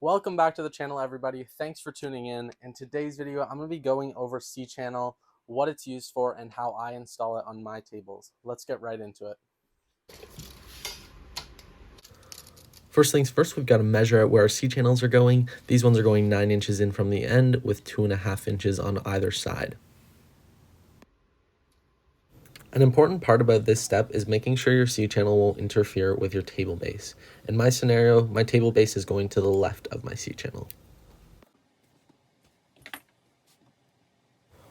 Welcome back to the channel, everybody. Thanks for tuning in. In today's video, I'm going to be going over CChannel, what it's used for, and how I install it on my tables. Let's get right into it. First things first, we've got to measure out where our CChannels are going. These ones are going 9 inches in from the end with 2.5 inches on either side. An important part about this step is making sure your C-channel won't interfere with your table base. In my scenario, my table base is going to the left of my C-channel.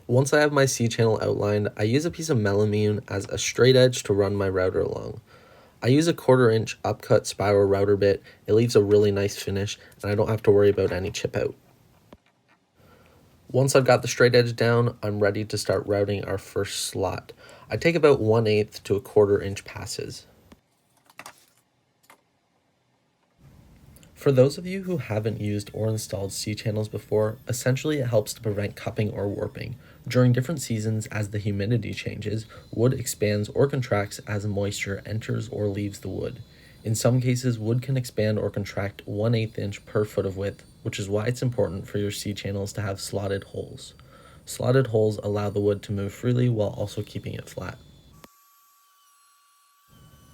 Once I have my C-channel outlined, I use a piece of melamine as a straight edge to run my router along. I use a 1/4 inch upcut spiral router bit. It leaves a really nice finish and I don't have to worry about any chip out. Once I've got the straight edge down, I'm ready to start routing our first slot. I take about 1/8 to a 1/4 inch passes. For those of you who haven't used or installed C-channels before, essentially it helps to prevent cupping or warping. During different seasons, as the humidity changes, wood expands or contracts as moisture enters or leaves the wood. In some cases, wood can expand or contract 1/8 inch per foot of width, which is why it's important for your C-channels to have slotted holes. Slotted holes allow the wood to move freely while also keeping it flat.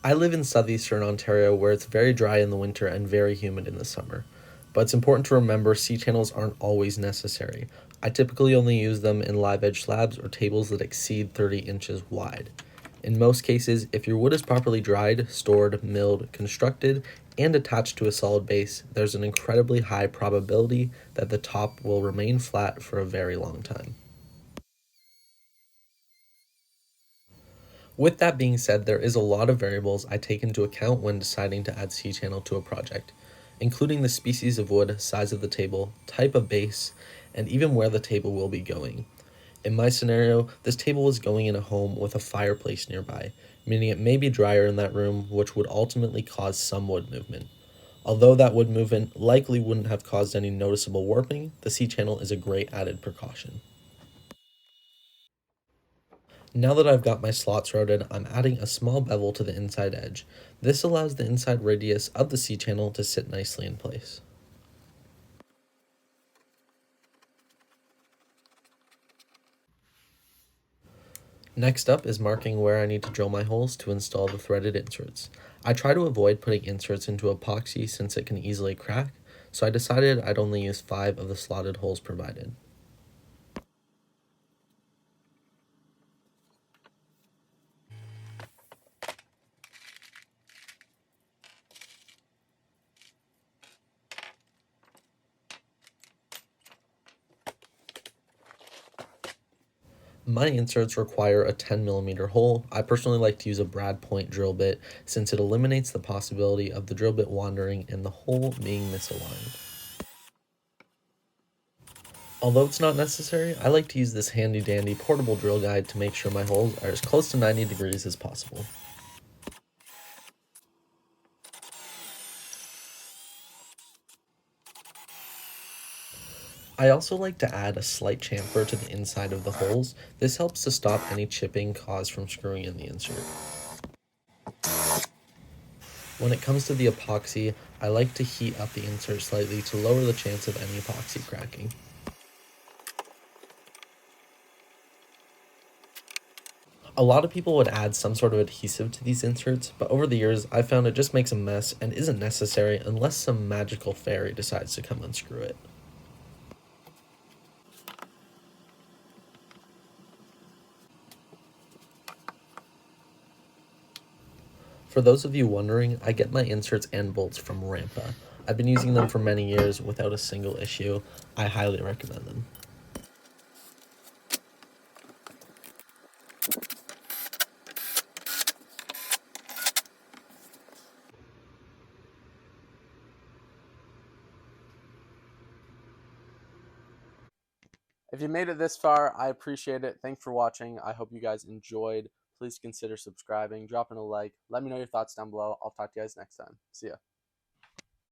I live in southeastern Ontario where it's very dry in the winter and very humid in the summer. But it's important to remember C-channels aren't always necessary. I typically only use them in live edge slabs or tables that exceed 30 inches wide. In most cases, if your wood is properly dried, stored, milled, constructed, and attached to a solid base, there's an incredibly high probability that the top will remain flat for a very long time. With that being said, there is a lot of variables I take into account when deciding to add C-channel to a project, including the species of wood, size of the table, type of base, and even where the table will be going. In my scenario, this table is going in a home with a fireplace nearby, meaning it may be drier in that room, which would ultimately cause some wood movement. Although that wood movement likely wouldn't have caused any noticeable warping, the C-channel is a great added precaution. Now that I've got my slots routed, I'm adding a small bevel to the inside edge. This allows the inside radius of the C-channel to sit nicely in place. Next up is marking where I need to drill my holes to install the threaded inserts. I try to avoid putting inserts into epoxy since it can easily crack, so I decided I'd only use 5 of the slotted holes provided. My inserts require a 10mm hole. I personally like to use a brad point drill bit since it eliminates the possibility of the drill bit wandering and the hole being misaligned. Although it's not necessary, I like to use this handy dandy portable drill guide to make sure my holes are as close to 90 degrees as possible. I also like to add a slight chamfer to the inside of the holes. This helps to stop any chipping caused from screwing in the insert. When it comes to the epoxy, I like to heat up the insert slightly to lower the chance of any epoxy cracking. A lot of people would add some sort of adhesive to these inserts, but over the years I've found it just makes a mess and isn't necessary unless some magical fairy decides to come unscrew it. For those of you wondering, I get my inserts and bolts from Rampa. I've been using them for many years without a single issue. I highly recommend them. If you made it this far, I appreciate it. Thanks for watching. I hope you guys enjoyed. Please consider subscribing, dropping a like. Let me know your thoughts down below. I'll talk to you guys next time. See ya.